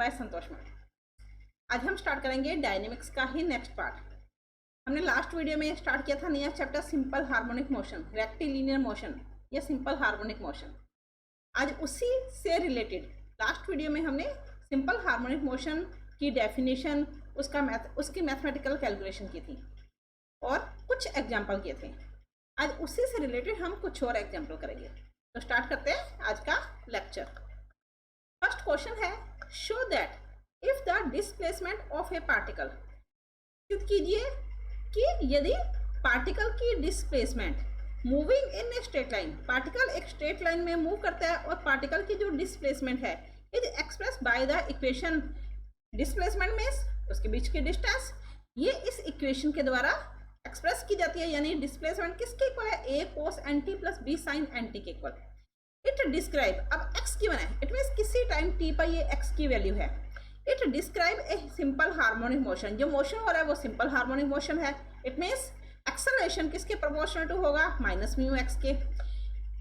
Bye संतोष ma'am. आज हम start करेंगे डायनेमिक्स का ही नेक्स्ट पार्ट। हमने लास्ट वीडियो में स्टार्ट किया था नया chapter simple harmonic motion, rectilinear motion या सिंपल हार्मोनिक मोशन। आज उसी से रिलेटेड लास्ट वीडियो में हमने सिंपल हार्मोनिक मोशन की डेफिनेशन, उसकी मैथमेटिकल कैलकुलेशन की थी और कुछ एग्जाम्पल किए थे। आज उसी से रिलेटेड हम कुछ और एग्जाम्पल करेंगे। तो स्टार्ट करते हैं आज का लेक्चर। फर्स्ट क्वेश्चन है, show that if the displacement of a particle, सिद्ध कीजिए कि यदि पार्टिकल की displacement moving in a straight line, particle एक स्ट्रेट लाइन में मूव करता है और पार्टिकल की जो डिस्प्लेसमेंट है is express by the equation, displacement means उसके बीच की डिस्टेंस, ये इस इक्वेशन के द्वारा एक्सप्रेस की जाती है। यानी डिस्प्लेसमेंट किसके इक्वल है, a cos nt plus b sin nt के इक्वल। इट डिस्क्राइब, अब x गिवन है, इट मींस किसी टाइम t पर ये x की वैल्यू है। It describe a simple harmonic motion, जो मोशन हो रहा है वो सिंपल हार्मोनिक मोशन है। इट मींस एक्सेलरेशन किसके प्रोपोर्शनल टू होगा, माइनस म्यू एक्स के।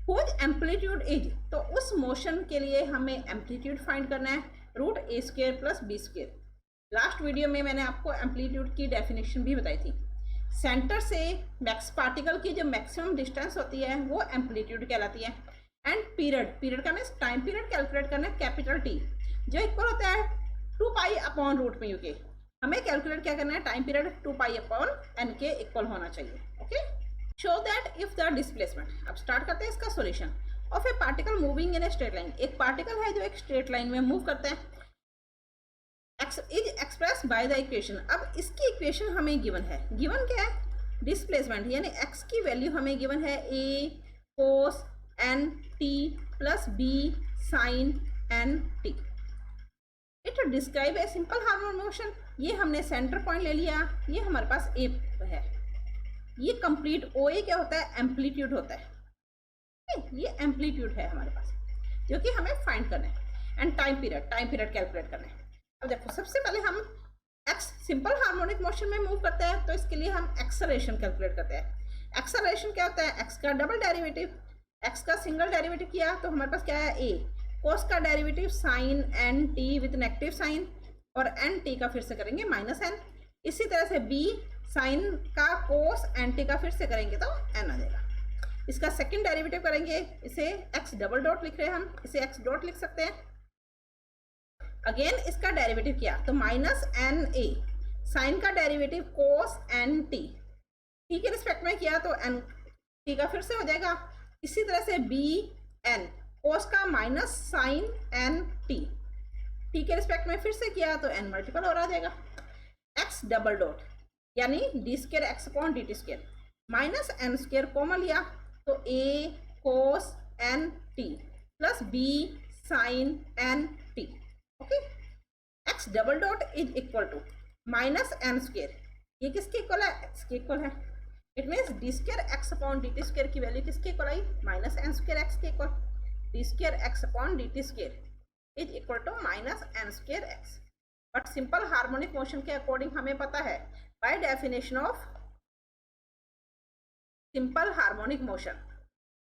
हुज एम्पलीट्यूड इज, तो उस मोशन के लिए हमें एम्पलीट्यूड फाइंड करना है, root a square plus b square. Last video में मैंने आपको एम्पलीट्यूड की डेफिनेशन भी बताई थी। सेंटर से मैक्स पार्टिकल की जो मैक्सिमम डिस्टेंस होती है वो एम्पलीट्यूड कहलाती है। एंड पीरियड, पीरियड का मीन्स टाइम पीरियड कैलकुलेट करना है कैपिटल टी, जो इक्वल होता है 2 पाई अपॉन रूट म्यू के। हमें कैलकुलेट क्या करना है, time period 2 pi upon n के इक्वल होना चाहिए। Okay, show that if the displacement, अब स्टार्ट करते हैं इसका solution. Of a particle moving in a straight line, एक पार्टिकल है जो एक स्ट्रेट लाइन में मूव करता है, is express by the equation. अब इसकी इक्वेशन हमें गिवन है, गिवन क्या है, डिस्प्लेसमेंट यानी x की वैल्यू हमें गिवन है a cos nt plus b sin nt। It describe a simple harmonic motion, ये हमने सेंटर पॉइंट ले लिया, ये हमारे पास a है। ये कंप्लीट OA क्या होता है, एम्पलीट्यूड होता है, ये एम्पलीट्यूड है हमारे पास जो कि हमें फाइंड करना है। एंड टाइम पीरियड कैलकुलेट करना है। अब देखो, सबसे पहले हम x सिंपल हार्मोनिक मोशन में मूव करते हैं तो इसके लिए हम एक्सेलरेशन कैलकुलेट करते हैं। एक्सेलरेशन क्या होता है, x का डबल डेरिवेटिव, x का सिंगल डेरिवेटिव किया तो हमारे पास क्या है a, cos का डेरिवेटिव sin nt with negative sign, और nt का फिर से करेंगे माइनस n। इसी तरह से b sin का cos nt का फिर से करेंगे तो n आ जाएगा। इसका सेकेंड डेरिवेटिव करेंगे, इसे x डबल डॉट लिख रहे हैं हम, इसे x डॉट लिख सकते हैं। अगेन इसका डेरिवेटिव किया तो माइनस एन ए, साइन का derivative cos N T, T के रिस्पेक्ट में किया तो एन टी का फिर से हो जाएगा। इसी तरह से बी एन, कोस का minus sine N T, T के रिस्पेक्ट में फिर से किया तो एन मल्टीपल और आ जाएगा। एक्स डबल डॉट यानी d square x upon D T square, minus N square common लिया तो a cos N T plus b sine N t. Okay, x double dot is equal to minus N square, ये किसके equal है, x के equal है। It means d square x upon D T square की value किसके equal आई, minus N square x के equal. D square x upon D T square is equal to minus N square X. But simple harmonic motion के according हमें पता है by definition of simple harmonic motion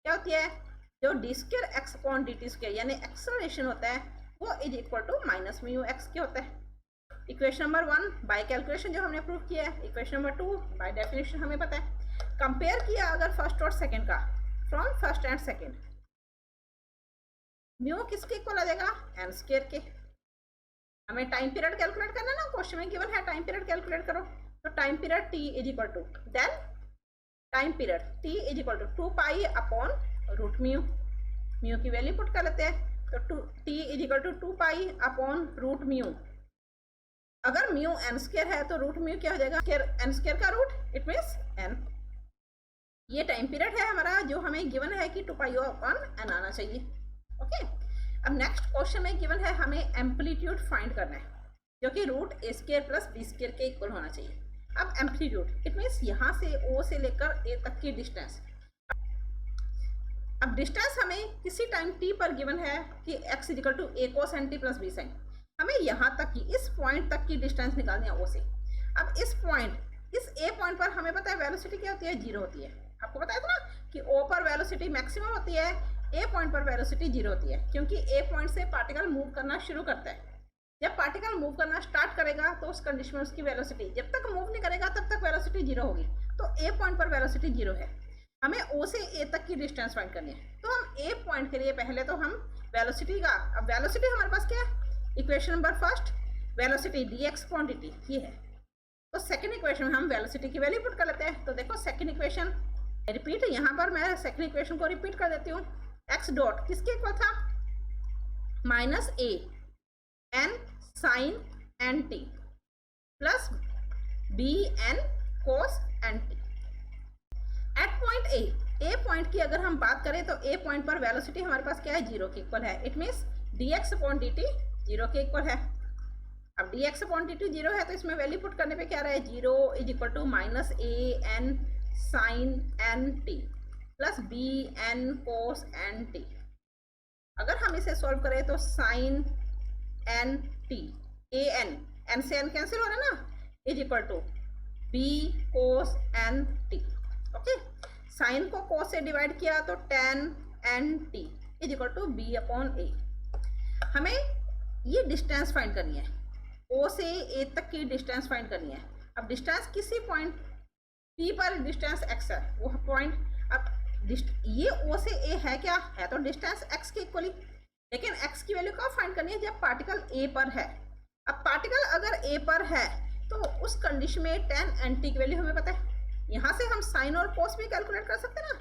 क्या होती है, जो D square x upon D T square यानी acceleration होता है वो is equal to minus mu X के होता है। इक्वेशन नंबर 1 बाय कैलकुलेशन जो हमने प्रूव किया है, इक्वेशन नंबर 2 बाय डेफिनेशन हमें पता है। कंपेयर किया अगर फर्स्ट और सेकंड का, from first and second, mu किसके इक्वल आ जाएगा, एन स्क्वायर के। हमें टाइम पीरियड कैलकुलेट करना है ना, क्वेश्चन में गिवन है टाइम पीरियड कैलकुलेट करो, तो time period t is equal to, then time period t is equal to 2 pi upon root mu, mu की वैल्यू पुट कर लेते हैं तो t is equal to 2 pi upon root mu. अगर mu N square है तो root mu क्या हो जाएगा, एन स्क्वायर का रूट, इट मीन्स n। ये टाइम पीरियड है हमारा जो हमें गिवन है कि 2 पाई अपॉन n आना चाहिए। ओके, अब नेक्स्ट क्वेश्चन में गिवन है हमें एम्पलीट्यूड फाइंड करना है जो कि रूट ए स्क्वायर प्लस बी स्क्वायर के इक्वल होना चाहिए। अब एम्पलीट्यूड इट मीन्स यहाँ से o से लेकर a तक की डिस्टेंस। अब डिस्टेंस हमें किसी टाइम t पर गिवन है कि x is equal to a cos nt plus b sin, हमें यहाँ तक की, इस पॉइंट तक की डिस्टेंस निकालनी है o से। अब इस पॉइंट, इस a पॉइंट पर हमें पता है वेलोसिटी क्या होती है, 0 होती है। आपको पता है था ना कि o पर वेलोसिटी मैक्सिमम होती है, a पॉइंट पर वेलोसिटी 0 होती है, क्योंकि a पॉइंट से पार्टिकल मूव करना शुरू करता है। जब पार्टिकल मूव करना स्टार्ट करेगा तो उस कंडीशन में उसकी वेलोसिटी, जब तक मूव नहीं करेगा तब तक वेलोसिटी जीरो होगी। तो ए पॉइंट पर वेलोसिटी जीरो है, हमें ओ से ए तक की डिस्टेंस फाइंड करनी है। तो हम ए पॉइंट के लिए पहले तो हम वेलोसिटी का, अब वेलोसिटी हमारे पास क्या है, equation number first velocity dx quantity ये है। तो सेकंड इक्वेशन में हम वेलोसिटी की वैल्यू पुट कर लेते हैं। तो देखो सेकंड इक्वेशन रिपीट, यहाँ पर मैं सेकंड इक्वेशन को रिपीट कर देती हूँ। x डॉट किसके इक्वल था, minus A N sine N T plus B N cos N T at point A point की अगर हम बात करें तो ए पॉइंट पर वेलोसिटी हमारे पास क्या है, जीरो के इक्वल है। It means dx upon dt zero के इक्वल है। अब dx अपॉन dt जीरो है तो इसमें वैल्यू पुट करने पे क्या रहा है, zero is equal to minus A N sine N T plus B N cos N t. अगर हम इसे सॉल्व करें तो sine N t a n से एन कैंसिल हो रहा है ना, is equal to b cos N t. Okay, sine को कोस से डिवाइड किया तो tan n t is equal to b upon a. हमें ये डिस्टेंस फाइंड करनी है, ओ से ए तक की डिस्टेंस फाइंड करनी है। अब डिस्टेंस किसी पॉइंट पी पर डिस्टेंस एक्स है, वो पॉइंट, अब ये ओ से ए है क्या, है तो डिस्टेंस एक्स के इक्वली, लेकिन एक्स की वैल्यू कब फाइंड करनी है, जब पार्टिकल ए पर है। अब पार्टिकल अगर ए पर है तो उस कंडीशन में टेन एन टी की वैल्यू हमें पता है। यहाँ से हम साइन और कोस भी कैलकुलेट कर सकते हैं ना।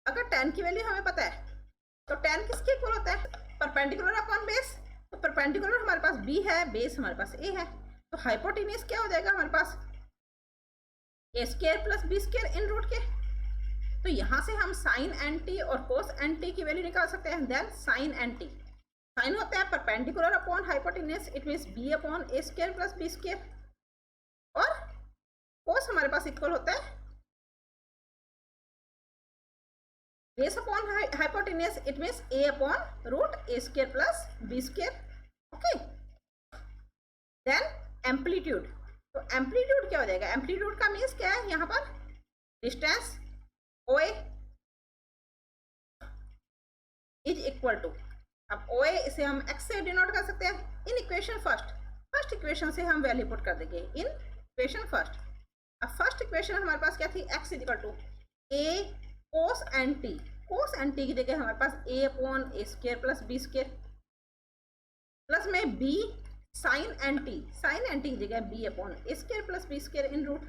अगर टेन की वैल्यू हमें पता है तो टेन किसके इक्वल होता है, परपेंडिकुलर अपॉन बेस। तो परपेंडिकुलर हमारे पास बी है, बेस हमारे पास ए है, तो हाइपोटेन्यूज क्या हो जाएगा हमारे पास, A square plus B square in root के। तो यहाँ से हम साइन एन टी और कोस एन टी की वैल्यू निकाल सकते हैं। Then sine N T, sine होता है perpendicular upon hypotenuse, it means B upon A square plus B square, और कोस हमारे पास इक्वल होता है base upon hypotenuse, it means A upon root A square plus B square. Okay, then amplitude, तो amplitude क्या हो जाएगा, amplitude का मीन्स क्या है, यहाँ पर distance OA is equal to, अब OA इसे हम x से डिनोट कर सकते हैं इन इक्वेशन फर्स्ट इक्वेशन से हम वैल्यू पुट कर देंगे इन इक्वेशन फर्स्ट। अब फर्स्ट इक्वेशन हमारे पास क्या थी, x is equal to a cos N T, cos N T की जगह हमारे पास a upon A square plus B square, plus में b sine N T, sine N T की जगह b upon A square plus B square in root.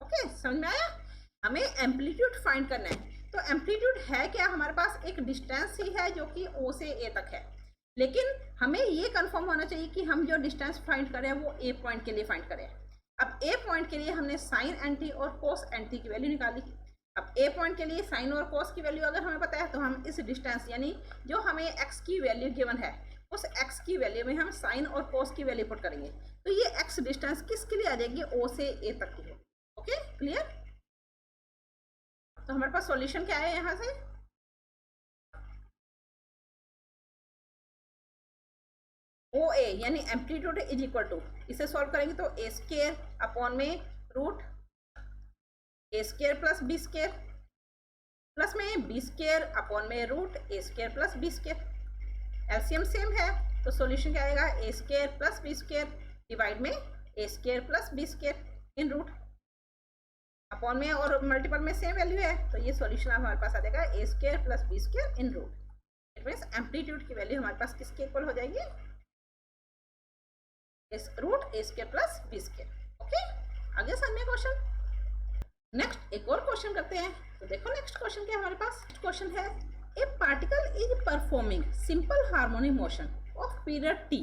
Okay, समझ में आया। हमें एम्पलीट्यूड फाइंड करना है, तो एम्पलीट्यूड है क्या, हमारे पास एक डिस्टेंस ही है जो कि O से A तक है, लेकिन हमें ये कंफर्म होना चाहिए कि हम जो डिस्टेंस फाइंड करें वो A पॉइंट के लिए फाइंड करें। अब A पॉइंट के लिए हमने साइन एन टी और कोस एन टी की वैल्यू निकाली। अब A पॉइंट के लिए साइन और कोस की वैल्यू अगर हमें पता है तो हम इस डिस्टेंस, यानी जो हमें x की वैल्यू गिवन है उस x की वैल्यू में हम साइन और कोस की वैल्यू पुट करेंगे। तो ये x डिस्टेंस किसके लिए आ जाएगी, O से A तक की है। Okay, clear. तो हमारे पास सॉल्यूशन क्या है, यहाँ से OA यानी एम्पलीट्यूड इज इक्वल टू, इसे सॉल्व करेंगे तो ए स्क्वायर अपॉन में रूट ए square plus B square, plus में बी स्क्वायर अपॉन में रूट ए square plus B square. LCM same है तो सॉल्यूशन क्या आएगा, a square plus B square divide में a square plus B square in root, upon में और multiple में सेम वैल्यू है तो ये सॉल्यूशन हमारे पास आ जाएगा a square plus B square in root. It means amplitude की वैल्यू हमारे पास किसके इक्वल हो जाएगी, रूट ए square plus B square. Okay, आगे समझने क्वेश्चन। नेक्स्ट एक और क्वेश्चन करते हैं। तो देखो नेक्स्ट क्वेश्चन क्या है हमारे पास, क्वेश्चन है ए particle is performing simple harmonic motion of period T.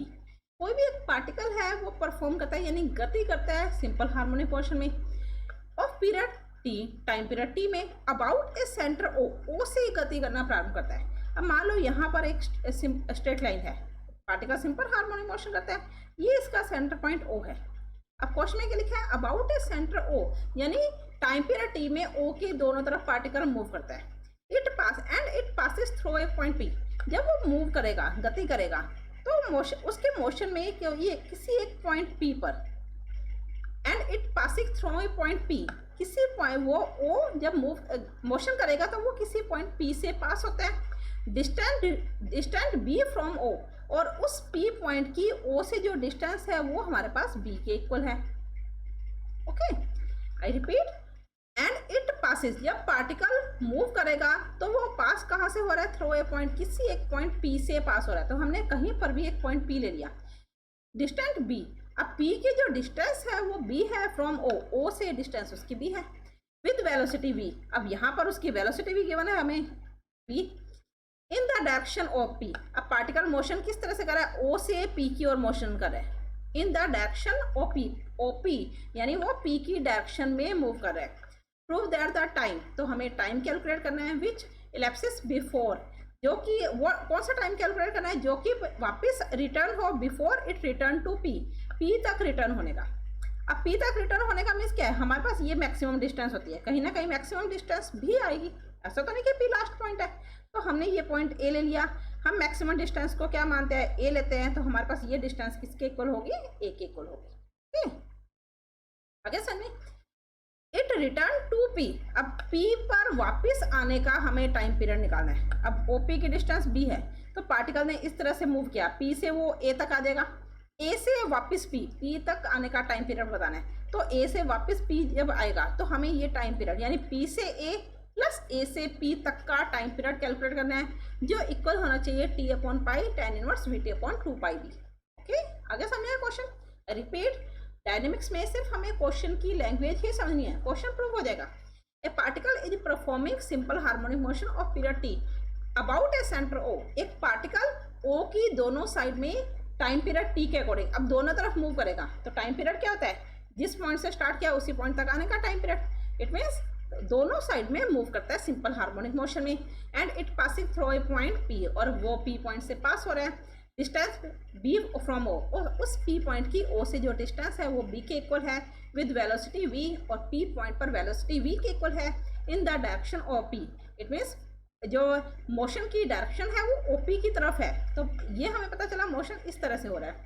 कोई भी एक पार्टिकल है वो परफॉर्म करता है यानी गति करता है सिंपल हार्मोनिक मोशन में of period T, time period T में अबाउट ए सेंटर ओ से गति करना प्रारंभ करता है। अब मान लो यहाँ पर एक स्ट्रेट लाइन है, पार्टिकल सिंपल हार्मोनिक मोशन करता है, ये इसका सेंटर पॉइंट O है। अब क्वेश्चन में क्या लिखा है, अबाउट ए सेंटर O, यानी टाइम पीरियड टी में O के दोनों तरफ पार्टिकल मूव करता है। It passes through a point P, जब वो मूव करेगा, गति करेगा तो मोशन, उसके मोशन में ये किसी एक पॉइंट P पर, and it passing through a point P, किसी पॉइंट वो O जब मोशन करेगा तो वो किसी पॉइंट P से पास होता है। डिस्टेंट B फ्रॉम O, और उस P पॉइंट की O से जो डिस्टेंस है वो हमारे पास B के इक्वल है। Okay, I repeat, and it passes, जब पार्टिकल मूव करेगा तो वो पास कहाँ से हो रहा है, थ्रू ए पॉइंट, किसी एक पॉइंट P से पास हो रहा है। तो हमने कहीं पर भी एक पॉइंट P ले लिया, डिस्टेंस B। अब P की जो डिस्टेंस है वो B है फ्रॉम O से डिस्टेंस उसकी B है, विद वेलोसिटी V। अब यहाँ पर उसकी वेलोसिटी V गिवन है हमें V, in the direction of P। अब पार्टिकल मोशन किस तरह से कर रहा है, O से P की ओर मोशन कर रहा है, in the direction of P, OP यानी वो P की डायरेक्शन में मूव कर रहा है। प्रूव दैट द टाइम, तो हमें टाइम कैलकुलेट करना है विच इलेप्सिस बिफोर, जो कि वो कौन सा टाइम कैलकुलेट करना है, जो कि वापस रिटर्न हो before it return to P तक रिटर्न होने का। अब P तक रिटर्न होने का मीन्स क्या है, हमारे पास ये मैक्सिमम डिस्टेंस होती है, कहीं ना कहीं मैक्सिमम डिस्टेंस भी आएगी, ऐसा तो नहीं कि P लास्ट पॉइंट है। तो हमने ये पॉइंट A ले लिया, हम मैक्सिमम डिस्टेंस को क्या मानते हैं, A लेते हैं, तो हमारे पास ये डिस्टेंस किसके इक्वल होगी, A के इक्वल होगी। ठीक, आगे समझे, इट रिटर्न टू P। अब P पर वापस आने का हमें टाइम पीरियड निकालना है। अब OP की डिस्टेंस B है, तो पार्टिकल ने इस तरह से मूव किया, P से वो A तक आ जाएगा, A से वापस P तक आने का टाइम पीरियड बताना है। तो A से वापस P जब आएगा तो हमें ये टाइम पीरियड यानी P से A प्लस A से P तक का टाइम पीरियड कैलकुलेट करना है, जो इक्वल होना चाहिए T/π tan inverse VT/2πb। Okay, आगे समझिए क्वेश्चन। रिपीट, डायनेमिक्स में सिर्फ हमें क्वेश्चन की लैंग्वेज ही समझनी है, क्वेश्चन प्रूव हो जाएगा। ए particle is performing simple harmonic motion of period T about A centre O। एक पार्टिकल O की दोनों साइड में टाइम पीरियड T के अकॉर्डिंग अब दोनों तरफ मूव करेगा, तो टाइम पीरियड क्या होता है, जिस पॉइंट से स्टार्ट किया उसी पॉइंट तक आने का टाइम पीरियड। इट मीन्स दोनों साइड में मूव करता है सिंपल हार्मोनिक मोशन में, and it passing through a point P, और वो P पॉइंट से पास हो रहा है। डिस्टेंस B फ्रॉम O, और उस P पॉइंट की O से जो डिस्टेंस है वो B के इक्वल है, विद वेलोसिटी V, और P पॉइंट पर वेलोसिटी V के इक्वल है, in the direction of P। It means जो मोशन की डायरेक्शन है वो OP की तरफ है, तो ये हमें पता चला मोशन इस तरह से हो रहा है।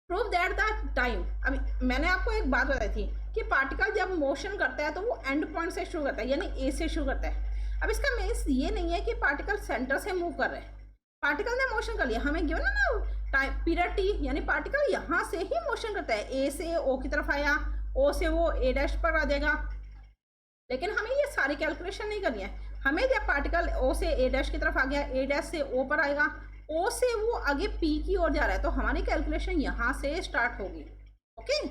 प्रूव दैट द टाइम, अभी मैंने आपको एक बात बताई थी कि पार्टिकल जब मोशन करता है तो वो एंड पॉइंट से शुरू करता है, यानी A से शुरू करता है। अब इसका मीन्स ये नहीं है कि पार्टिकल सेंटर से मूव कर रहे हैं, पार्टिकल ने मोशन कर लिया, हमें गिवन है ना टाइम पीरियड T, यानी पार्टिकल यहाँ से ही मोशन करता है, A से O की तरफ आया, O से वो A' पर आ जाएगा। लेकिन हमें ये सारी कैलकुलेशन नहीं करनी है, हमें जब पार्टिकल O से A' की तरफ आ गया, A' से O पर आएगा, O से वो आगे P की ओर जा रहा है, तो हमारी कैलकुलेशन यहाँ से स्टार्ट होगी। Okay,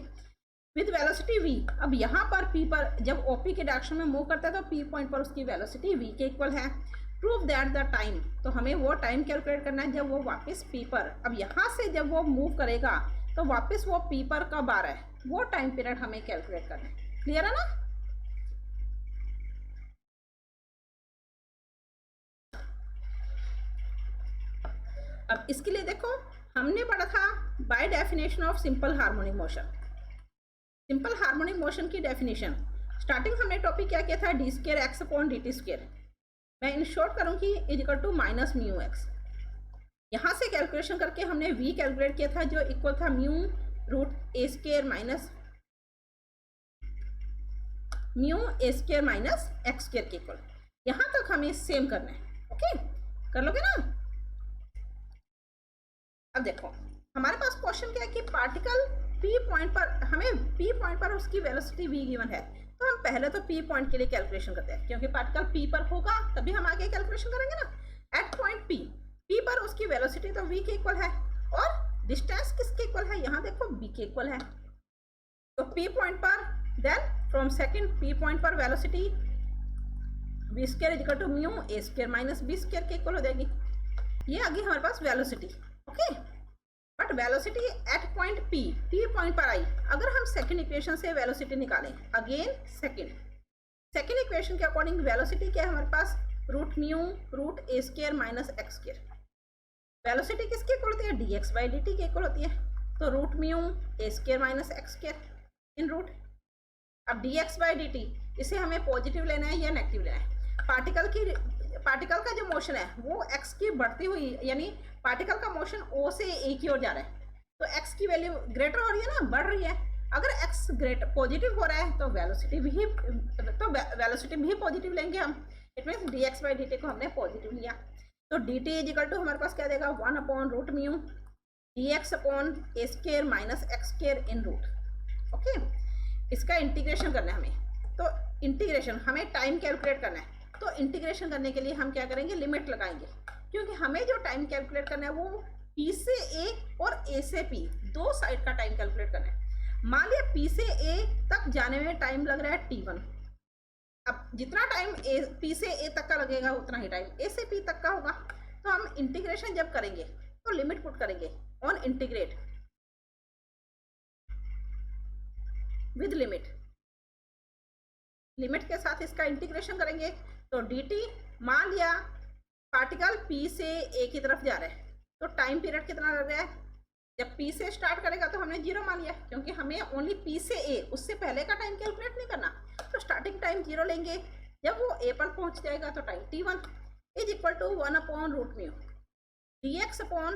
with velocity V। अब यहाँ पर P पर जब OP के डायरेक्शन में मूव करता है तो P पॉइंट पर उसकी वेलोसिटी V के इक्वल है। प्रूव दैट द टाइम, तो हमें वो टाइम कैलकुलेट करना है जब वो वापस P पर, अब यहाँ से जब वो मूव करेगा तो वापस वो P पर कब आ रहा है, वो टाइम पीरियड हमें कैलकुलेट करना है। क्लियर है ना? अब इसके लिए देखो, हमने पढ़ा था bye definition of simple harmonic motion. Simple harmonic motion की डेफिनेशन स्टार्टिंग हमने टॉपिक क्या किया था, d²x/dt²। मैं इन शॉर्ट करूँगी = -μx। यहाँ से कैलकुलेशन करके हमने v कैलकुलेट किया था, जो इक्वल था μ x² के इक्वल। यहाँ तक हमें सेम करना है। ओके, कर लोगे ना? अब देखो हमारे पास क्वेश्चन क्या है कि पार्टिकल P पॉइंट पर, हमें P पॉइंट पर उसकी वेलोसिटी V गिवन है, तो हम पहले तो P पॉइंट के लिए कैलकुलेशन करते हैं, क्योंकि पार्टिकल P पर होगा तभी हम आगे कैलकुलेशन करेंगे ना। एट पॉइंट P पर उसकी वेलोसिटी तो V के इक्वल है, और डिस्टेंस किसके इक्वल है, यहाँ देखो B के इक्वल है। तो P पॉइंट पर, then from second P point पर वेलोसिटी V² = μ a² - b² के इक्वल हो जाएगी। ये आगे हमारे पास velocity. Okay, but velocity at point P point पर आई। अगर हम सेकंड इक्वेशन से वेलोसिटी निकालें, अगेन सेकंड इक्वेशन के अकॉर्डिंग वेलोसिटी क्या है हमारे पास, √μ a² - x²। वेलोसिटी किसके इक्वल होती है, dx/dt के इक्वल होती है, तो √μ a² - x² इन रूट। अब dx/dt इसे हमें पॉजिटिव लेना है या नेगेटिव लेना है। पार्टिकल का जो मोशन है वो x की बढ़ती हुई, यानी पार्टिकल का मोशन O से A की ओर जा रहा है, तो x की वैल्यू ग्रेटर हो रही है ना, बढ़ रही है। अगर x ग्रेटर पॉजिटिव हो रहा है तो वेलोसिटी भी पॉजिटिव लेंगे हम। इट मीन्स dx/dt को हमने पॉजिटिव लिया। तो d t is equal to हमारे पास क्या देगा 1 upon root mu d x upon a square minus x square in root. Okay, इसका इंटीग्रेशन करना है हमें। तो इंटीग्रेशन हमें टाइम कैलकुलेट करना है, तो इंटीग्रेशन करने के लिए हम क्या करेंगे, लिमिट लगाएंगे, क्योंकि हमें जो टाइम कैलकुलेट करना है वो पी से ए और ए से पी दो साइड का टाइम कैलकुलेट करना है। मान लिया पी से ए तक जाने में टाइम लग रहा है t1। अब जितना टाइम पी से ए तक का लगेगा उतना ही टाइम ए से पी तक का होगा। तो हम इंटीग्रेशन जब करेंगे तो लिमिट पुट करेंगे on integrate with limit, limit के साथ इसका इंटीग्रेशन करेंगे। तो dt मान लिया पार्टिकल p से a की तरफ जा रहा है, तो टाइम पीरियड कितना लग रहा है, जब p से स्टार्ट करेगा तो हमने 0 मान लिया, क्योंकि हमें ओनली p से a उससे पहले का टाइम कैलकुलेट नहीं करना। तो स्टार्टिंग टाइम 0 लेंगे, जब वो a पर पहुंच जाएगा तो time t1 is equal to 1 upon root mu dx upon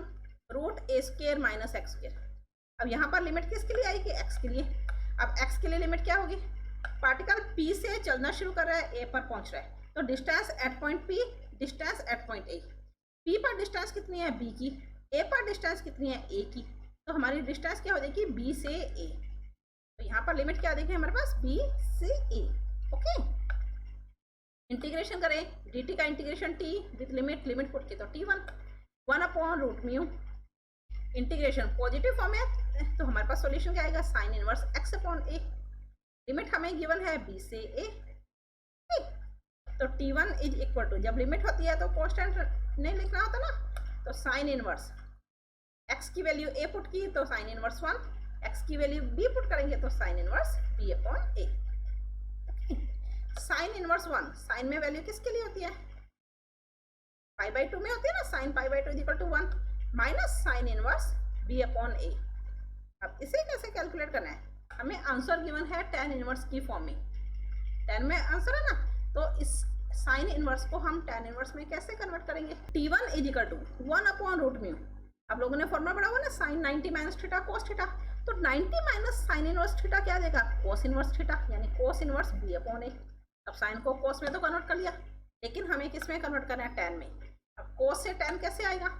root a square minus x square. अब यहाँ पर लिमिट किसके लिए आएगी, x के लिए। अब x के लिए लिमिट क्या होगी, पार्टिकल p से चलना शुरू कर रहा है, a पर पहुंच रहा है, तो distance at point p, distance at point a। p पर डिस्टेंस कितनी है b की, a पर डिस्टेंस कितनी है a की, तो हमारी डिस्टेंस क्या हो जाएगी b से a। तो यहाँ पर लिमिट क्या देखें हमारे पास b से a। ओके, इंटीग्रेशन करें, dt का integration t with limit, limit put की तो t1 1 upon root mu, integration positive form है तो हमारे पास सॉल्यूशन क्या आएगा, sine inverse x upon a। Limit हमें गिवन है b से a, तो t1 इज इक्वल टू, जब लिमिट होती है तो कांस्टेंट नहीं लिखना होता ना, तो साइन इनवर्स x की वैल्यू a पुट की तो साइन इनवर्स 1, x की वैल्यू b पुट करेंगे तो sine inverse b upon a। Sine inverse 1, sine में वैल्यू किसके लिए होती है, पाई बाई 2 में होती है ना, sine pi by 2 is equal to 1 minus sine inverse b upon a। अब इसे कैसे कैलकुलेट करना है, हमें आंसर गिवन है tan इनवर्स की फॉर्म में, tan में आंसर है ना, तो इस साइन इनवर्स को हम tan इनवर्स में कैसे कन्वर्ट करेंगे, t1 is equal to 1 upon root mu. आप लोगों ने फॉर्मूला पढ़ा हुआ ना, sine 90 minus theta cos theta, तो 90 माइनस साइन इनवर्स थीटा क्या देगा, कोस इनवर्स थीटा, यानी कोस इनवर्स b अपॉन a। अब साइन को कोस में तो कन्वर्ट कर लिया, लेकिन हमें किस में कन्वर्ट करना है, tan में। अब कोस से tan कैसे आएगा,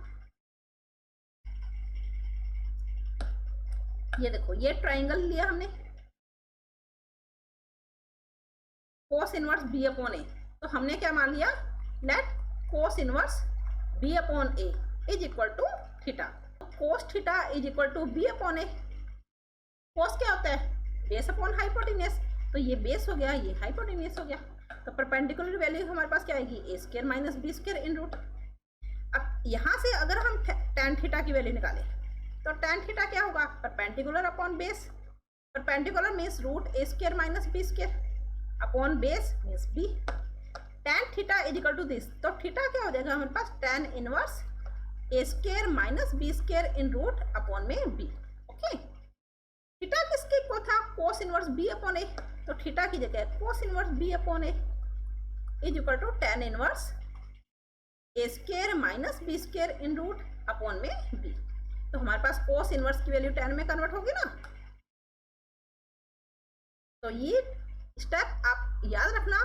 ये देखो, ये ट्राइंगल लिया हमने, cos inverse b upon a, तो हमने क्या मान लिया, let cos inverse b upon a is equal to theta. Cos theta is equal to b upon a। Cos क्या होता है, बेस अपॉन हाइपोटेन्यूस, तो ये बेस हो गया, ये हाइपोटेन्यूस हो गया, तो परपेंडिकुलर वैल्यू हमारे पास क्या आएगी, a square minus b square in root. अब यहाँ से अगर हम tan थीटा की वैल्यू निकालें तो tan थीटा क्या होगा, perpendicular upon base, perpendicular means root a square minus b square upon base means b। tan theta is equal to this, तो थीटा क्या हो जाएगा हमारे पास, tan inverse a square minus b square in root upon में b। ओके, theta किसके equal था, cos inverse b upon a, तो थीटा की जगह cos inverse b upon a is equal to tan inverse a square minus b square in root upon में b। तो हमारे पास कोस इनवर्स की वैल्यू tan में कन्वर्ट होगी ना, तो ये स्टेप आप याद रखना,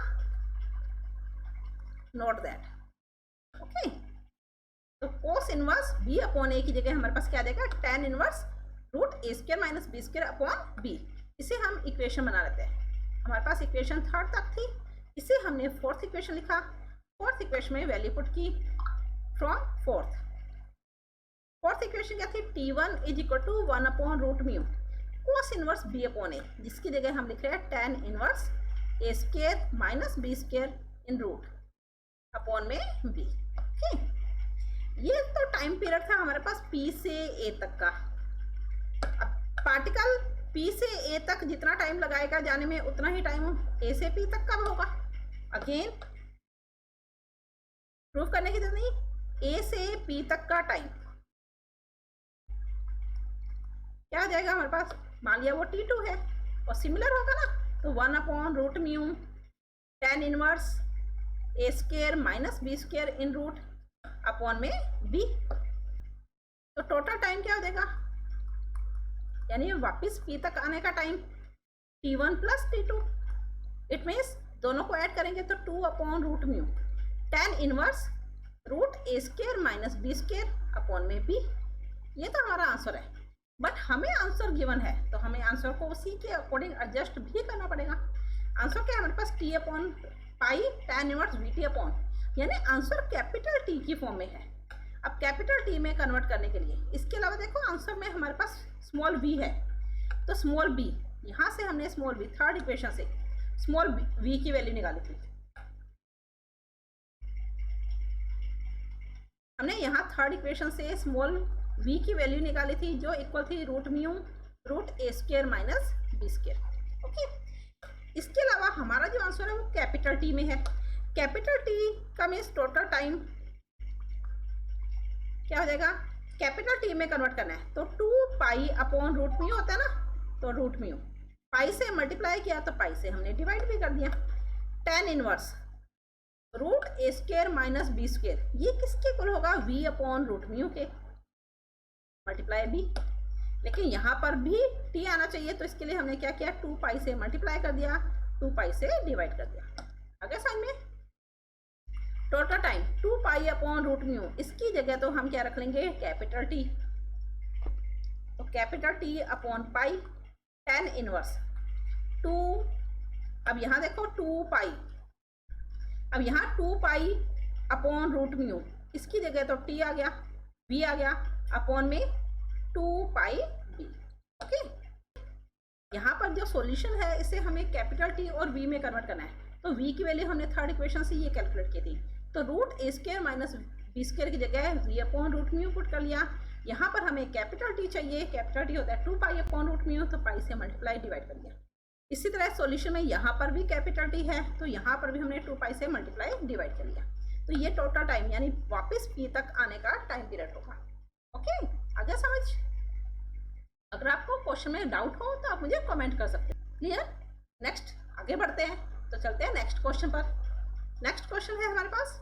नोट दैट। ओके, तो cos inverse b upon a की जगह हमारे पास क्या देगा, tan inverse root a square minus b square upon b। इसे हम इक्वेशन बना लेते हैं, हमारे पास इक्वेशन 3rd तक थी, इसे हमने 4th इक्वेशन लिखा, 4th इक्वेशन में वैल्यू पुट की फ्रॉम 4th इक्वेशन क्या थी, t1 is equal to 1 upon root mu cos inverse b upon a, जिसकी जगह हम लिख रहे हैं tan inverse a square minus b square in root upon में b। ठीक, ये तो टाइम पीरियड था हमारे पास p से a तक का। अब पार्टिकल p से a तक जितना टाइम लगाएगा जाने में, उतना ही टाइम a से p तक का होगा। अगेन प्रूफ करने की जरूरत नहीं, a से p तक का टाइम क्या आ जाएगा हमारे पास, मान लिया वो t2 है और सिमिलर होगा ना, तो 1 upon root mu tan inverse a square minus b square in root upon में b। तो टोटल टाइम क्या हो जाएगा, यानी वापस p तक आने का time t1 plus t2, it means दोनों को ऐड करेंगे तो 2 upon root mu tan inverse root ए square minus B square upon में बी। ये तो हमारा आंसर है, बट हमें आंसर गिवन है तो हमें आंसर को उसी के अकॉर्डिंग एडजस्ट भी करना पड़ेगा। आंसर क्या है हमारे पास, t upon pi tan inverse v t upon, यानी आंसर कैपिटल टी की फॉर्म में है। अब कैपिटल टी में कन्वर्ट करने के लिए, इसके अलावा देखो आंसर में हमारे पास स्मॉल v है, तो स्मॉल b, यहाँ से हमने स्मॉल v थर्ड इक्वेशन से स्मॉल v की वैल्यू निकाली थी। हमने यहाँ थर्ड इक्वेशन से स्मॉल v की वैल्यू निकाली थी जो इक्वल थी रूट म्यू रूट ए square minus B square. Okay, इसके अलावा हमारा जो आंसर है वो कैपिटल टी में है। कैपिटल टी का मीन्स टोटल टाइम क्या हो जाएगा, कैपिटल टी में कन्वर्ट करना है तो 2 पाई अपॉन रूट म्यू होता है ना, तो रूट म्यू पाई से मल्टीप्लाई किया तो पाई से हमने डिवाइड भी कर दिया। tan इनवर्स रूट ए स्क्वायर माइनस बी स्क्वायर, ये किसके इक्वल होगा, v अपॉन रूट म्यू के मल्टीप्लाई b, लेकिन यहाँ पर भी t आना चाहिए तो इसके लिए हमने क्या किया, 2 पाई से मल्टीप्लाई कर दिया, 2 पाई से डिवाइड कर दिया। आगे साइड में total time 2 pi upon root mu, इसकी जगह तो हम क्या रख लेंगे, कैपिटल टी, तो capital T upon pi tan inverse 2, अब यहाँ देखो 2 पाई, अब यहाँ 2 पाई अपॉन रूट म्यू, इसकी जगह तो t आ गया, v आ गया, अपॉन में 2 पाई b। ओके, यहाँ पर जो सॉल्यूशन है इसे हमें कैपिटल टी और v में कन्वर्ट करना है, तो v की वैल्यू हमने थर्ड इक्वेशन से ये कैलकुलेट की थी, तो रूट ए स्क्वायर माइनस बी स्क्वायर की जगह v upon root mu put कर लिया। यहाँ पर हमें कैपिटल टी चाहिए, कैपिटल टी होता है 2 पाई अपॉन रूट म्यू, तो पाई से मल्टीप्लाई डिवाइड कर दिया। इसी तरह सॉल्यूशन में यहाँ पर भी कैपिटल टी है तो यहाँ पर भी हमने 2 पाई से मल्टीप्लाई डिवाइड कर लिया, तो ये टोटल टाइम यानी वापस p तक आने का टाइम पीरियड होगा। ओके, आगे समझ। अगर आपको क्वेश्चन में डाउट हो तो आप मुझे कमेंट कर सकते हैं। क्लियर, नेक्स्ट आगे बढ़ते हैं, तो चलते हैं नेक्स्ट क्वेश्चन पर। नेक्स्ट क्वेश्चन है हमारे पास,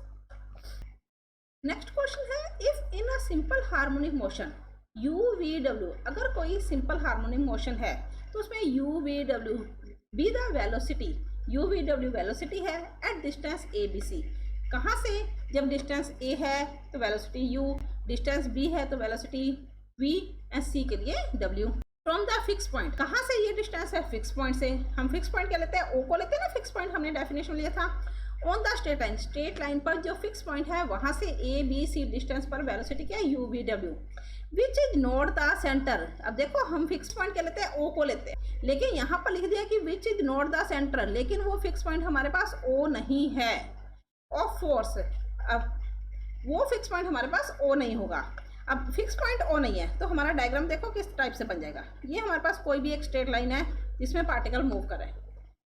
नेक्स्ट क्वेश्चन है if in a simple harmonic motion u-v-w, अगर कोई सिंपल हार्मोनिक मोशन है तो उसमें u-v-w be the velocity, u-v-w velocity है at distance a b c। कहाँ से, जब डिस्टेंस a है तो वेलोसिटी u, डिस्टेंस b है तो वेलोसिटी v एंड c के लिए w। From the fix point, कहाँ से ये डिस्टेंस है, फिक्स पॉइंट से। हम फिक्स पॉइंट क्या लेते हैं, o को लेते हैं ना, फिक्स पॉइंट हमने डेफिनेशन लिया था। On the straight line, straight line पर जो फिक्स पॉइंट है वहां से a b c डिस्टेंस पर वेलोसिटी क्या है, u-v-w which is not the centre. अब देखो हम फिक्स पॉइंट क्या लेते हैं, o को लेते हैं, लेकिन यहाँ पर लिख दिया कि which is not the centre, लेकिन वो फिक्स पॉइंट हमारे पास o नहीं है ऑफ फोर्स। अब वो फिक्स पॉइंट हमारे पास o नहीं होगा। अब फिक्स पॉइंट o नहीं है तो हमारा डायग्राम देखो किस टाइप से बन जाएगा। ये हमारे पास कोई भी एक स्ट्रेट लाइन है जिसमें पार्टिकल मूव कर रहे हैं।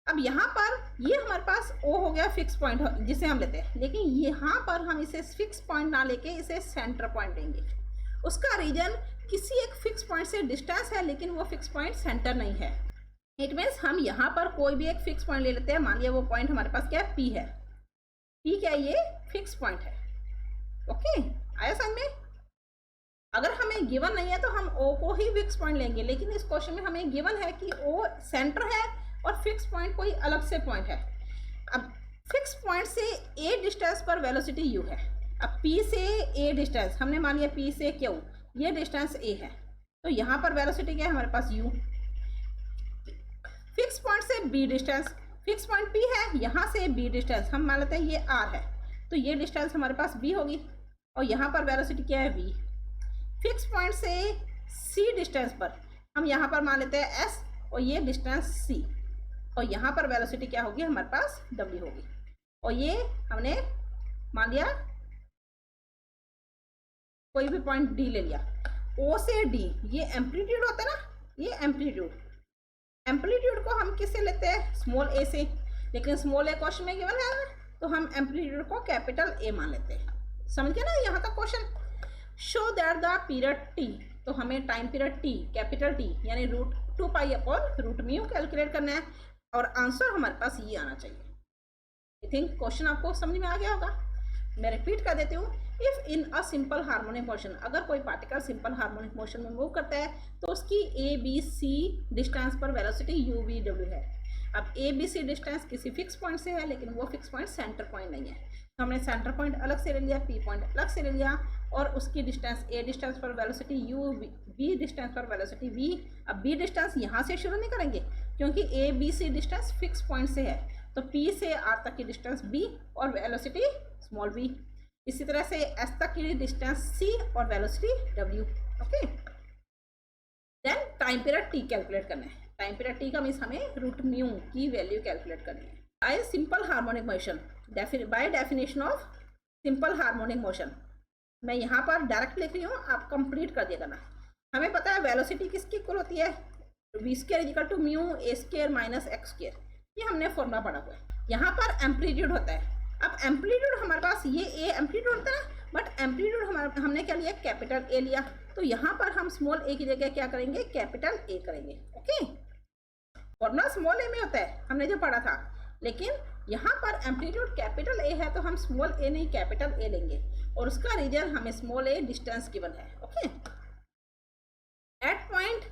अब यहाँ पर ये हमारे पास O हो गया फिक्स पॉइंट जिसे हम लेते हैं, लेकिन यहाँ पर हम इसे फिक्स पॉइंट ना लेके इसे सेंटर पॉइंट लेंगे। उसका रीजन किसी एक फिक्स पॉइंट से डिस्टेंस है लेकिन वो फिक्स पॉइंट सेंटर नहीं है। इट मीन्स हम यहाँ पर कोई भी एक फिक्स पॉइंट ले लेते हैं, मान लिया वो पॉइंट हमारे पास क्या है, P है। P क्या है, ये फिक्स पॉइंट है। ओके, आया समझ में। अगर हमें गिवन नहीं है तो हम O को ही फिक्स पॉइंट लेंगे, लेकिन इस क्वेश्चन में हमें गिवन है कि O सेंटर है और फिक्स पॉइंट कोई अलग से पॉइंट है। अब फिक्स पॉइंट से a डिस्टेंस पर वेलोसिटी u है। अब p से a डिस्टेंस हमने मान लिया p से q, ये डिस्टेंस a है, तो यहाँ पर वेलोसिटी क्या है हमारे पास u। फिक्स पॉइंट से b distance, fix point p है, यहाँ से b डिस्टेंस हम मान लेते हैं ये r है, तो ये डिस्टेंस हमारे पास b होगी और यहाँ पर वेलोसिटी क्या है v। फिक्स पॉइंट से c डिस्टेंस पर हम यहाँ पर मान लेते हैं s और ये डिस्टेंस c, और यहाँ पर वेलोसिटी क्या होगी हमारे पास w होगी। और ये हमने मान लिया कोई भी पॉइंट d ले लिया, o से d, ये एम्पलीट्यूड होता है ना, ये एम्पलीट्यूड, एम्पलीट्यूड को हम किससे लेते हैं, स्मॉल a से, लेकिन स्मॉल a क्वेश्चन में गिवन है तो हम एम्पलीट्यूड को कैपिटल A मान लेते हैं। समझ गए ना यहाँ का question. Show that the period t, तो हमें time period t capital T यानी root 2 pi upon root mu calculate करना है और आंसर हमारे पास ये आना चाहिए। आई थिंक क्वेश्चन आपको समझ में आ गया होगा। मैं रिपीट कर देती हूँ, if in a simple harmonic motion, अगर कोई पार्टिकल सिंपल हार्मोनिक मोशन में मूव करता है तो उसकी a b c डिस्टेंस पर वेलोसिटी u v w है। अब ए बी सी डिस्टेंस किसी फिक्स पॉइंट से है, लेकिन वो फिक्स पॉइंट सेंटर पॉइंट नहीं है, तो हमने सेंटर पॉइंट अलग से ले लिया, पी पॉइंट अलग से ले लिया, और उसकी डिस्टेंस ए डिस्टेंस पर वेलोसिटी यू, बी डिस्टेंस पर वेलोसिटी वी। अब बी डिस्टेंस यहाँ से शुरू नहीं करेंगे क्योंकि A B C distance fix point से है, तो पी से आर तक की डिस्टेंस बी और वेलोसिटी स्मॉल वी। इसी तरह से एस तक की डिस्टेंस सी और velocity W. Okay, then time period T calculate करना है। टाइम पीरियड टी का मीन्स हमें रूट म्यू की वैल्यू कैलकुलेट करनी है। Bye simple harmonic motion, bye definition of simple harmonic motion, मैं यहाँ पर डायरेक्ट लिख रही हूँ, आप कंप्लीट कर दिया करना। हमें पता है वेलोसिटी किसकी इक्वल होती है, V square equal to mu A square minus X square, ये हमने फॉर्मूला पढ़ा हुआ है। यहाँ पर एम्पलीट्यूड होता है। अब एम्पलीट्यूड हमारे पास ये ए एम्पलीट्यूड होता है, बट एम्पलीट्यूड हमने क्या लिया, कैपिटल ए लिया, तो यहाँ पर हम स्मॉल ए की जगह क्या करेंगे, कैपिटल ए करेंगे। ओके, फॉर्मूला स्मॉल ए में होता है, हमने जो पढ़ा था, लेकिन यहाँ पर एम्पलीट्यूड कैपिटल ए है तो हम स्मॉल ए नहीं कैपिटल ए लेंगे, और उसका रीजन हमें स्मॉल ए डिस्टेंस गिवन है। ओके, एट पॉइंट,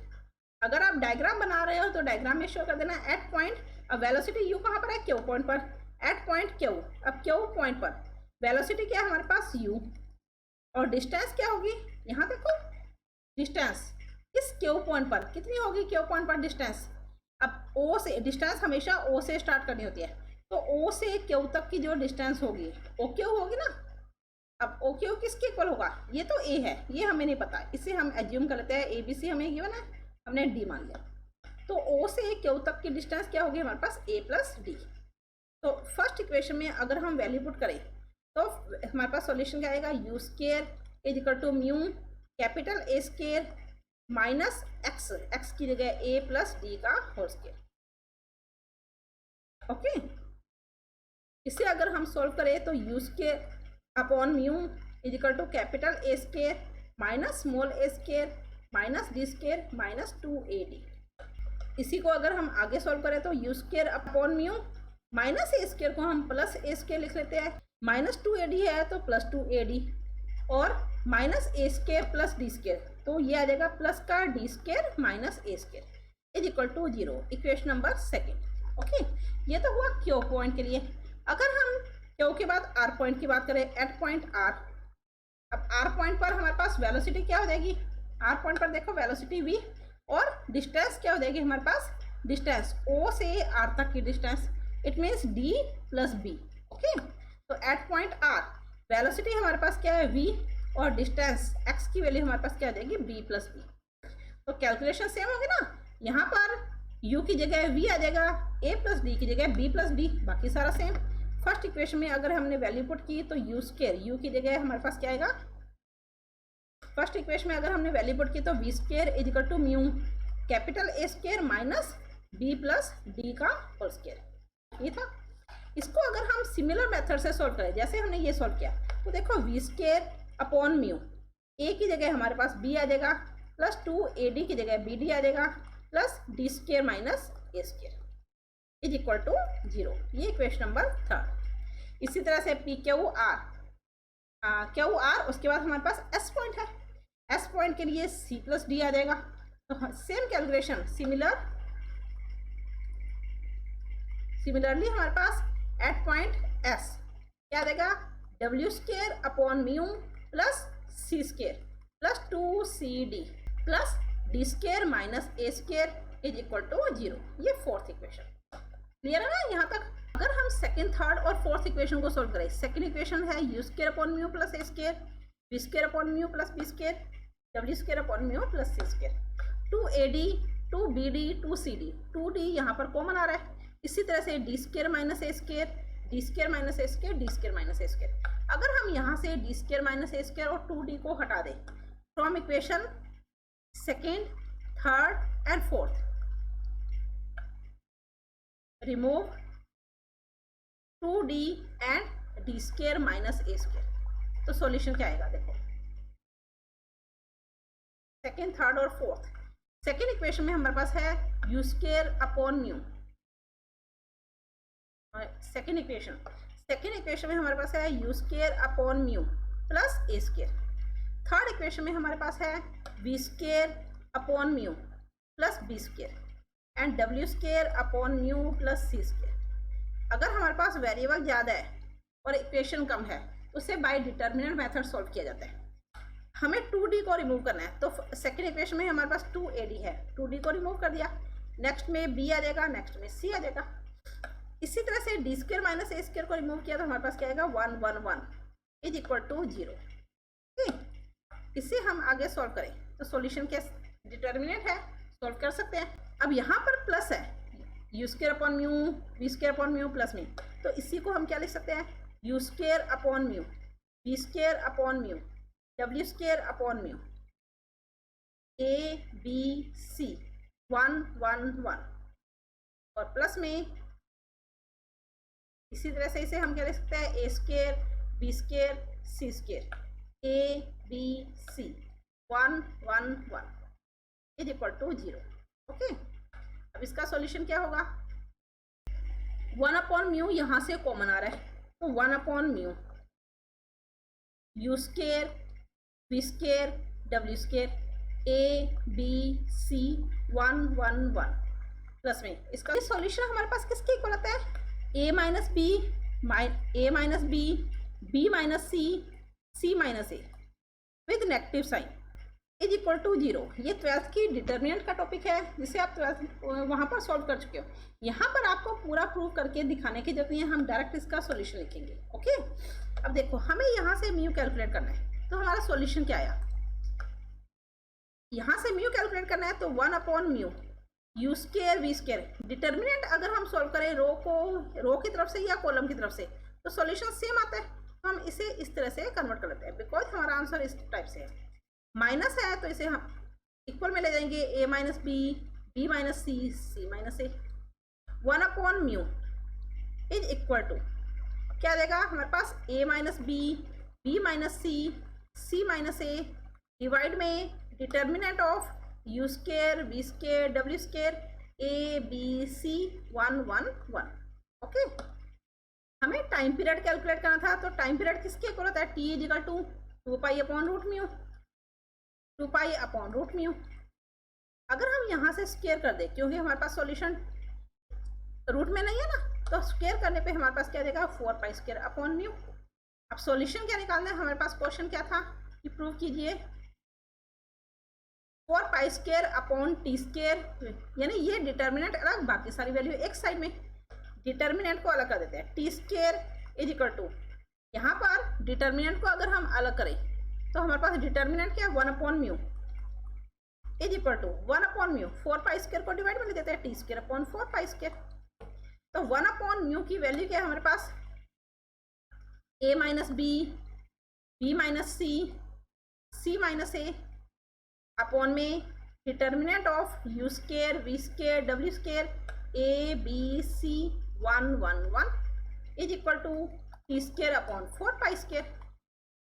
अगर आप डायग्राम बना रहे हो तो डायग्राम में शो कर देना एट पॉइंट। अब वेलोसिटी यू कहाँ पर है, क्यू पॉइंट पर, एट पॉइंट क्यू। अब क्यू पॉइंट पर वेलोसिटी क्या है हमारे पास यू, और डिस्टेंस क्या होगी, यहाँ देखो डिस्टेंस इस क्यू पॉइंट पर कितनी होगी, क्यू पॉइंट पर डिस्टेंस। अब ओ से डिस्टेंस हमेशा ओ से स्टार्ट करनी होती है, तो ओ से क्यू तक की जो डिस्टेंस होगी ओ क्यू होगी ना। अब ओ क्यू किसके इक्वल होगा, ये तो ए है, ये हमें नहीं पता, इसे हम एज्यूम कर लेते हैं ए बी सी हमें गिवन है, हमने डी मान लिया। तो ओ से क्यू तक की डिस्टेंस क्या होगी हमारे पास, ए प्लस डी। तो फर्स्ट इक्वेशन में अगर हम वैल्यू पुट करें तो हमारे पास सॉल्यूशन क्या आएगा, U square is equal to mu capital A square minus X, X की जगह ए प्लस डी का होल स्क्वायर। ओके, इसे अगर हम सॉल्व करें तो U square upon mu is equal to capital A square minus small A square minus D square minus 2ad। इसी को अगर हम आगे सॉल्व करें तो U square upon mu minus A square को हम प्लस ए स्क्वायर लिख लेते हैं, माइनस 2ad है तो प्लस 2ad, और minus A square plus D square, तो ये आ जाएगा प्लस का D square minus A square is equal to 0। Equation number second. Okay, ये तो हुआ क्यू पॉइंट के लिए। अगर हम क्यू के बाद आर पॉइंट की बात करें, एट पॉइंट आर, अब आर पॉइंट पर हमारे पास वेलोसिटी क्या हो जाएगी, आर पॉइंट पर देखो वेलोसिटी वी, और डिस्टेंस क्या हो जाएगी हमारे पास, डिस्टेंस ओ से आर तक की distance, it means D plus B. Okay, तो एट पॉइंट आर वेलोसिटी हमारे पास क्या है वी, और डिस्टेंस एक्स की वैल्यू हमारे पास क्या आ जाएगी, बी प्लस बी। तो कैलकुलेशन सेम होगी ना, यहाँ पर u की जगह v आ जाएगा, a प्लस डी की जगह b प्लस डी, बाकी सारा सेम। फर्स्ट इक्वेशन में अगर हमने वैल्यू पुट की तो यू स्क्वायर, यू की जगह हमारे पास क्या आएगा, फर्स्ट इक्वेशन में अगर हमने वैल्यू पुट की तो V square is equal to mu capital A square minus B plus D का होल स्क्वायर, ये था। इसको अगर हम सिमिलर मेथड से सॉल्व करें, जैसे हमने ये सॉल्व किया, तो देखो वी स्क्वायर अपॉन म्यू, ए की जगह हमारे पास बी आ जाएगा, प्लस 2ad की जगह बी डी आ जाएगा, plus D square minus A square is equal to 0। ये इक्वेशन नंबर थर्ड। इसी तरह से पी क्यू आर, उसके बाद हमारे पास एस पॉइंट है, एस पॉइंट के लिए सी प्लस डी आ जाएगा। तो सेम कैलकुलेशन सिमिलरली हमारे पास एट पॉइंट एस क्या आ जाएगा, W square upon mu plus C square plus 2cd plus D square minus A square is equal to 0। ये फोर्थ इक्वेशन। क्लियर है ना यहाँ तक। अगर हम सेकंड, थर्ड और फोर्थ इक्वेशन को सोल्व करें, सेकंड इक्वेशन है U square upon mu plus A square, B square upon mu plus B square, W square upon mu plus C square, 2ad 2bd 2cd, 2d यहाँ पर common आ रहा है। इसी तरह से D square minus A square, D square minus A square, D square minus A square. अगर हम यहाँ से D square minus A square और 2d को हटा दें from equation second, third and fourth, remove 2d and D square minus A square, तो solution क्या आएगा देखो, सेकेंड, थर्ड और फोर्थ। सेकेंड इक्वेशन में हमारे पास है U square upon mu, second equation में हमारे पास है U square upon mu plus A square. Third equation में हमारे पास है B square upon mu plus B square. And W square upon mu plus C square. अगर हमारे पास वेरिएबल ज़्यादा है और इक्वेशन कम है तो उसे बाय डिटर्मिनेंट मेथड सॉल्व किया जाता है। हमें 2d को रिमूव करना है, तो सेकेंड इक्वेशन में हमारे पास 2ad है, 2d को रिमूव कर दिया, नेक्स्ट में b आ जाएगा, नेक्स्ट में c आ जाएगा। इसी तरह से डी स्क्र माइनस ए स्क्र को रिमूव किया तो हमारे पास क्या आएगा 1 1 1 इज इक्वल टू 0। इसे हम आगे सॉल्व करें तो सॉल्यूशन क्या डिटर्मिनेंट है, सॉल्व कर सकते हैं। अब यहाँ पर प्लस है U square upon mu V square upon mu plus में, तो इसी को हम क्या लिख सकते हैं U square upon mu V square upon mu W square upon mu A B C 1 1 1 और प्लस में इसी तरह से इसे हम क्या लिख सकते हैं a square B square c square A B C 1 1 1 is equal to 0। Okay, अब इसका सॉल्यूशन क्या होगा 1 अपॉन म्यू यहाँ से कॉमन आ रहा है तो 1 upon mu U square B square W square A B C 1 1 1 plus में इसका सॉल्यूशन हमारे पास किसके इक्वल आता है a minus B A minus B B minus C C minus A with negative sign is equal to 0। ये 12th की determinant का टॉपिक है जिसे आप 12th वहाँ पर सॉल्व कर चुके हो। यहाँ पर आपको पूरा प्रूव करके दिखाने की जरूरत नहीं है, हम डायरेक्ट इसका सॉल्यूशन लिखेंगे। ओके, अब देखो हमें यहाँ से म्यू कैलकुलेट करना है तो हमारा सॉल्यूशन क्या आया, यहाँ से म्यू कैलकुलेट करना है तो 1 upon mu U square we square. Determinant अगर हम सॉल्व करें रो की तरफ से या कॉलम की तरफ से तो सॉल्यूशन सेम आता है, तो हम इसे इस तरह से कन्वर्ट कर लेते हैं बिकॉज हमारा आंसर इस टाइप से है। माइनस है तो इसे हम इक्वल में ले जाएंगे a minus B B minus C C minus a 1 upon mu is equal to क्या देगा हमारे पास ए minus B minus C minus a divide में determinant of u square we square W square A B C 1 1 1। Okay, हमें time period calculate करना था तो time period किसके इक्वल होता है t is equal to 2 pi upon root mu 2 pi upon root mu. अगर हम यहाँ से स्क्वायर कर दें क्योंकि हमारे पास सॉल्यूशन रूट में नहीं है ना, तो स्क्वायर करने पे हमारे पास क्या देगा 4 पाई स्क्वायर अपॉन म्यू। अब सॉल्यूशन क्या निकालना है, हमारे पास क्वेश्चन क्या था कि प्रूव कीजिए 4 pi square upon T square, यानी ये डिटर्मिनेंट अलग बाकी सारी वैल्यू एक साइड में, डिटर्मिनेंट को अलग कर देते हैं T square is equal to, यहाँ पर डिटर्मिनेंट को अगर हम अलग करें तो हमारे पास डिटर्मिनेंट क्या है 1 upon mu is equal to 1 upon mu 4 pi square को डिवाइड में ले देते हैं T square upon 4 pi square. तो 1 अपॉन म्यू की वैल्यू क्या है हमारे पास ए minus B minus C minus A upon में determinant of U square V square W square A B C 1 1 1 is equal to T square upon 4 pi square.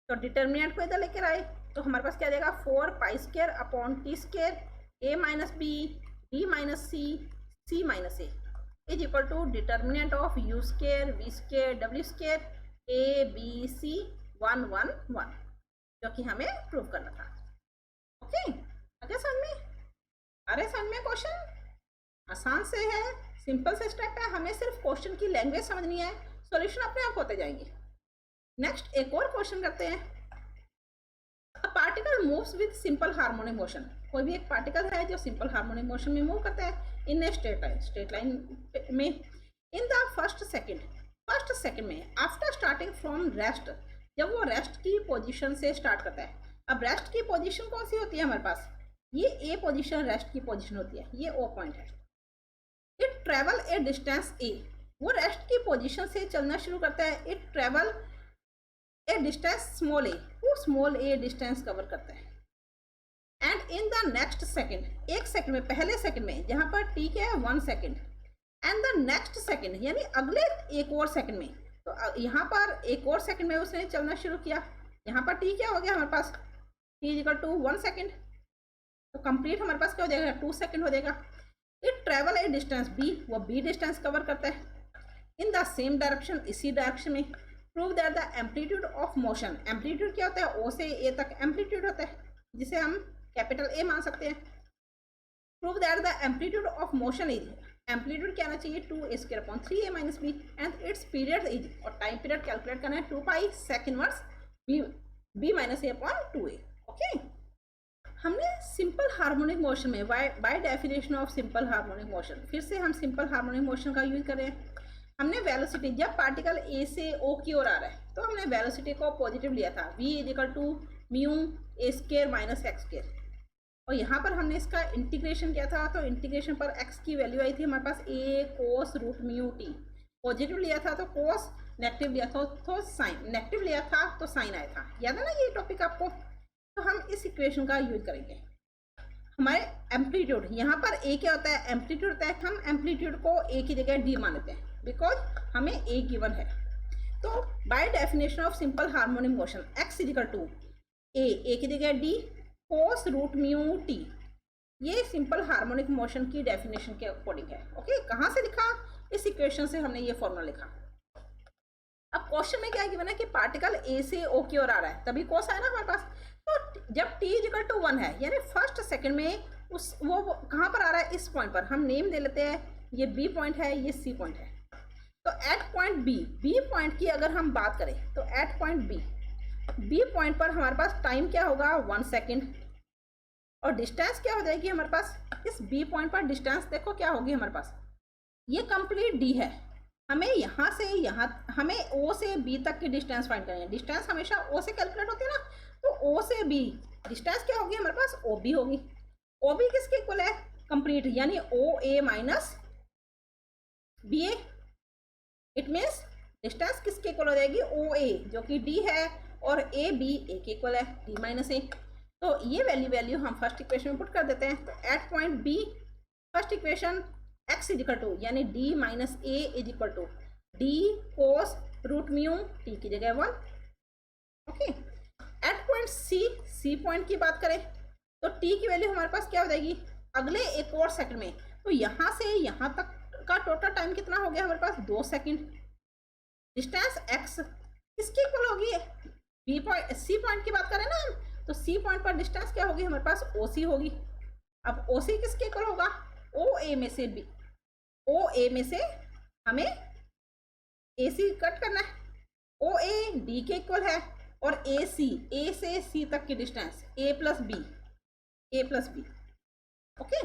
तो determinant को इधर लेकर आए तो हमारे पास क्या देगा 4 pi square upon T square A minus B minus C minus A is equal to determinant of U square V square W square A B C 1 1 1 जो कि हमें प्रूव करना था। ओके, आगे समझ में अरे समझ में क्वेश्चन आसान से है, सिंपल से स्टेप है, हमें सिर्फ क्वेश्चन की लैंग्वेज समझनी है, सॉल्यूशन अपने आप होते जाएंगे। नेक्स्ट एक और क्वेश्चन करते हैं। A particle moves with simple harmonic motion, कोई भी एक पार्टिकल है जो सिंपल हार्मोनिक मोशन में मूव करता है इन ए स्ट्रेट लाइन में इन द फर्स्ट सेकंड में आफ्टर स्टार्टिंग फ्रॉम रेस्ट, जब वो रेस्ट की पोजीशन से स्टार्ट करता है। अब रेस्ट की पोजीशन कौन सी होती है हमारे पास, ये ए पोजीशन रेस्ट की पोजीशन होती है, ये ओ पॉइंट है। It travel a distance a, वो रेस्ट की पोजीशन से चलना शुरू करता है, it travel a distance small a, वो स्मॉल ए डिस्टेंस कवर करता है। And in the next second, एक सेकंड में, पहले सेकंड में जहां पर टी क्या है 1 second, and the next second यानी अगले एक और सेकंड में, तो यहाँ पर एक और सेकंड में उसने चलना शुरू किया, यहाँ पर टी क्या हो गया हमारे पास t is equal to 1 second, तो कंप्लीट हमारे पास क्या हो जाएगा 2 सेकंड हो जाएगा। It travel a distance b, वो बी डिस्टेंस कवर करता है इन द सेम डायरेक्शन, इसी डायरेक्शन में। Prove that the amplitude of motion, amplitude क्या होता है ओ से ए तक एम्पलीट्यूड होता है जिसे हम कैपिटल ए मान सकते हैं। Prove that the amplitude of motion is, amplitude क्या आना चाहिए 2a² upon 3a minus b and its period is, और टाइम पीरियड कैलकुलेट करना है 2 pi sec inverse b minus a upon 2a। Okay, हमने सिंपल हार्मोनिक मोशन में by definition of simple harmonic motion, फिर से हम सिंपल हार्मोनिक मोशन का use करें। हमने वेलोसिटी, जब पार्टिकल ए से ओ की ओर आ रहा है तो हमने वेलोसिटी को पॉजिटिव लिया था, v is equal to mu A square minus x square, और यहाँ पर हमने इसका इंटीग्रेशन किया था, तो इंटीग्रेशन पर x की वैल्यू आई थी हमारे पास a cos root mu T, positive लिया था तो कोस, नेगेटिव लिया था तो साइन, नेगेटिव लिया था तो साइन आया था, याद है ना ये टॉपिक आपको। तो हम इस इक्वेशन का यूज करेंगे। हमारे एम्पलीट्यूड, यहाँ पर a क्या होता है, एम्पलीट्यूड होता है, हम एम्पलीट्यूड को a की जगह d मान लेते हैं बिकॉज हमें a गिवन है। तो by definition of simple harmonic motion x is equal to a की जगह d cos root mu T, ये सिंपल हार्मोनिक मोशन की डेफिनेशन के अकॉर्डिंग है। ओके, कहाँ से लिखा, इस इक्वेशन से हमने ये फॉर्मूला लिखा। अब क्वेश्चन में क्या गिवन है कि पार्टिकल a से o की ओर आ रहा है, तभी कोस आया ना हमारे पास। तो जब t इजिकल टू 1 है, यानी फर्स्ट सेकंड में उस वो कहाँ पर आ रहा है, इस पॉइंट पर हम नेम दे लेते हैं, ये b पॉइंट है, ये c पॉइंट है। तो एट पॉइंट b पॉइंट की अगर हम बात करें तो एट पॉइंट b पॉइंट पर हमारे पास टाइम क्या होगा 1 सेकेंड, और डिस्टेंस क्या हो जाएगी हमारे पास, इस b पॉइंट पर डिस्टेंस देखो क्या होगी हमारे पास, ये कंप्लीट d है। हमें यहाँ से यहाँ, हमें o से b तक की डिस्टेंस फाइंड करनी है। डिस्टेंस हमेशा o से कैलकुलेट होती है ना, तो o से b डिस्टेंस क्या होगी हमारे पास, ob होगी। ob किसके इक्वल है, कंप्लीट, यानी oa minus ba, it means distance किसके इक्वल हो जाएगी, OA जो कि D है, और AB A के इक्वल है, D माइनस A। तो ये वैल्यू हम फर्स्ट इक्वेशन में पुट कर देते हैं। तो at point B first equation x is equal to, यानी D minus A is equal to D cos root mu T की जगह 1। Okay, at point C point की बात करें तो T की वैल्यू हमारे पास क्या हो जाएगी, अगले एक और सेकंड में। तो यहाँ से यहाँ तक का टोटल टाइम कितना हो गया हमारे पास, 2 सेकंड। डिस्टेंस x किसके इक्वल होगी, C पॉइंट की बात करें ना हम, तो C पॉइंट पर डिस्टेंस क्या होगी हमारे पास, OC होगी। अब OC किसके इक्वल होगा, OA में से हमें AC कट करना है, OA D के इक्वल है, और AC A से C तक की distance A plus B. Okay,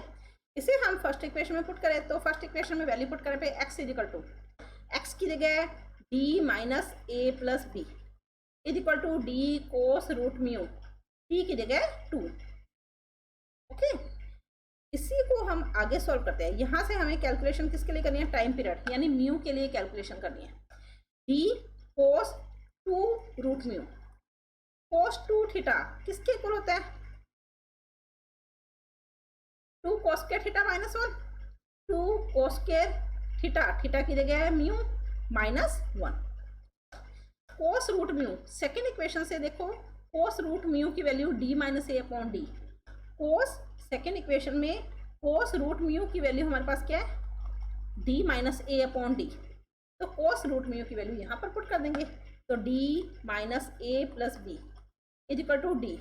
इसे हम फर्स्ट इक्वेशन में पुट करें तो फर्स्ट इक्वेशन में वैल्यू पुट करें पे x इजिकल टू, x की जगह d minus a plus B is equal to d cos root mu, t की जगह 2। ओके, इसी को हम आगे सॉल्व करते हैं। यहाँ से हमें कैलकुलेशन किसके लिए करनी है, टाइम पीरियड, यानी म्यू के लिए कैलकुलेशन करनी है। d कोस 2 रूट म्यू, कोस 2 थीटा किसके इक्वल होता है, 2 cos square theta minus 1, 2 cos square theta की जगह है म्यू माइनस 1। कोस रूट म्यू सेकेंड इक्वेशन से देखो, कोस रूट म्यू की value d minus A upon D. Cos second equation में कोस रूट म्यू की वैल्यू हमारे पास क्या है, d minus A upon D. तो कोस रूट म्यू की वैल्यू यहाँ पर पुट कर देंगे, तो d minus A plus B is equal to D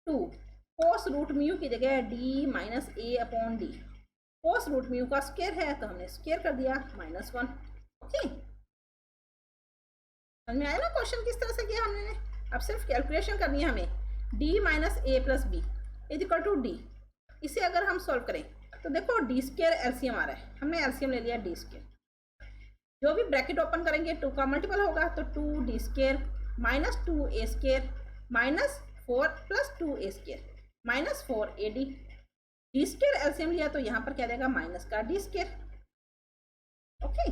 2 cos root mu की जगह d minus A upon D. Cos root mu का स्क्वायर है तो हमने स्क्वायर कर दिया -1। ओके, समझ में आया ना क्वेश्चन किस तरह से किया हमने। अब सिर्फ कैलकुलेशन करनी है हमें, d minus A plus B is equal to D. इसे अगर हम सॉल्व करें तो देखो डी स्क्वायर एलसीएम आ रहा है, हमने एलसीएम ले लिया डी स्क्वायर। जो भी ब्रैकेट ओपन करेंगे 2 का मल्टीपल होगा, तो 2d square minus 2a square minus 4 plus 2a square minus 4ad। D square LCM लिया तो यहाँ पर क्या देगा, माइनस का D square. Okay,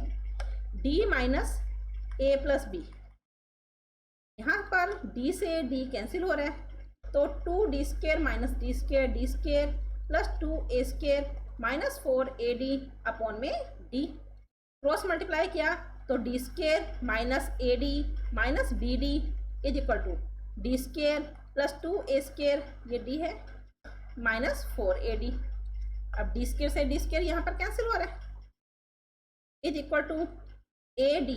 d minus a plus B, यहाँ पर d से d कैंसिल हो रहा है, तो 2d square minus d square plus 2a square minus 4ad upon में d। क्रॉस मल्टीप्लाई किया तो d square minus ad minus bd is equal to d square plus 2a square, ये d है, minus 4ad। अब d square से d square यहाँ पर cancel हो रहा है, इज इक्वल टू ad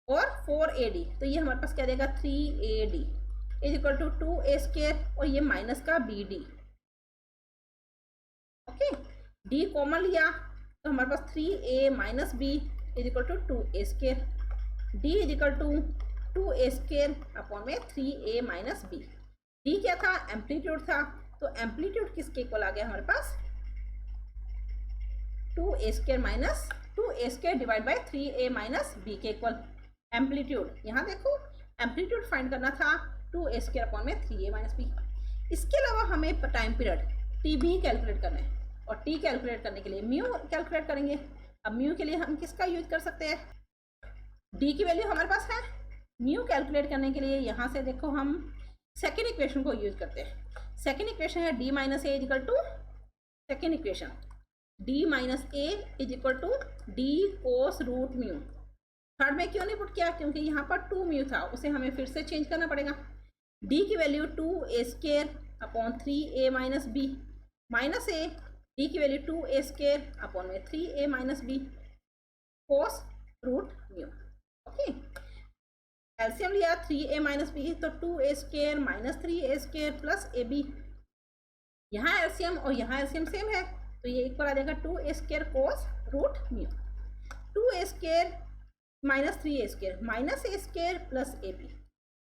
और 4ad, तो ये हमारे पास क्या देगा 3ad is equal to 2a square और ये माइनस का bd। ओके, डी कॉमन लिया तो हमारे पास 3a minus B is equal to 2a square, D is equal to 2a square upon में 3a माइनस बी। डी क्या था? एम्पलीट्यूड था, तो एम्पलीट्यूड किसके इक्वल आ गया हमारे पास? 2a square minus 2a square divide by 3a minus B के इक्वल एम्पलीट्यूड। यहाँ देखो एम्पलीट्यूड फाइंड करना था 2a स्केयर अपॉन में 3a माइनस बी। इसके अलावा हमें टाइम पीरियड टी भी कैलकुलेट करना है, और टी कैलकुलेट करने के लिए म्यू कैलकुलेट करेंगे। अब म्यू के लिए हम किसका यूज कर सकते हैं? डी की वैल्यू हमारे पास है। म्यू कैलकुलेट करने के लिए यहाँ से देखो हम सेकेंड इक्वेशन को यूज करते हैं। सेकेंड इक्वेशन है D minus A is equal to, second equation D minus A is equal to D cos root mu. Third में क्यों नहीं पुट किया? क्योंकि यहाँ पर 2 म्यू था, उसे हमें फिर से चेंज करना पड़ेगा। डी की value 2a square upon 3a minus B, minus a, d की वैल्यू 2a स्केयर अपॉन में 3a minus b cos root mu. Okay, LCM लिया 3a माइनस बी, तो 2a square minus 3a square plus ए b. यहाँ LCM और यहाँ LCM same है, तो ये इक्वल आ जाएगा 2a square cos root mu. 2a square minus 3a square minus a square plus A B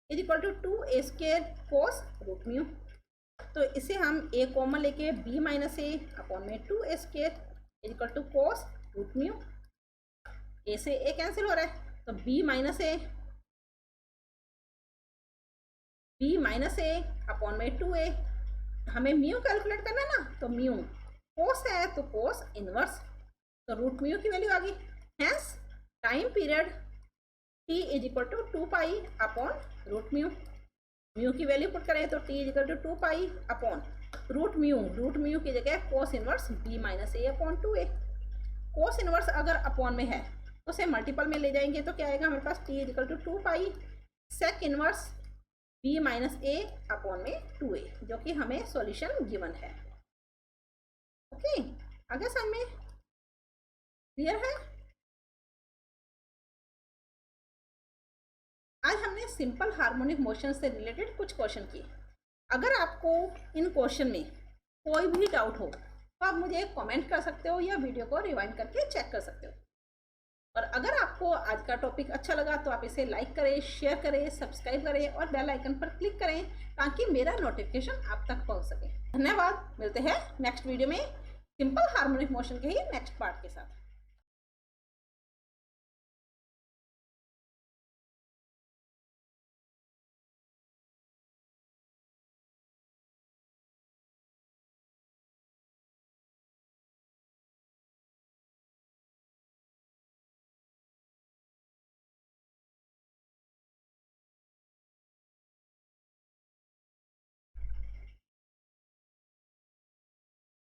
is equal to 2a square cos root mu. तो इसे हम a कॉमन लेके b माइनस ए अपॉन में 2a square is equal to cos root mu. a से a cancel हो रहा है, तो b माइनस ए अपॉन में 2a। हमें म्यू कैलकुलेट करना है ना, तो म्यू कोस है तो कोस इनवर्स, तो रूट म्यू की वैल्यू आ गई। Hence time period t is equal to 2 pi upon root mu. Mu की वैल्यू पुट करें तो t is equal to 2 pi upon root mu की जगह cos inverse b minus A upon 2a। Cos inverse अगर upon में है तो उसे मल्टीपल में ले जाएंगे, तो क्या आएगा हमारे पास? t is equal to 2 pi sec inverse b minus A upon में 2a, जो कि हमें सॉल्यूशन गिवन है। ओके, आगे समझ में क्लियर है? आज हमने सिंपल हार्मोनिक मोशन से रिलेटेड कुछ क्वेश्चन किए। अगर आपको इन क्वेश्चन में कोई भी डाउट हो तो आप मुझे कमेंट कर सकते हो या वीडियो को रिवाइंड करके चेक कर सकते हो। और अगर आपको आज का टॉपिक अच्छा लगा तो आप इसे लाइक करें, शेयर करें, सब्सक्राइब करें और बेल आइकन पर क्लिक करें ताकि मेरा नोटिफिकेशन आप तक पहुंच सके। धन्यवाद, मिलते हैं नेक्स्ट वीडियो में सिंपल हार्मोनिक मोशन के ही नेक्स्ट पार्ट के साथ।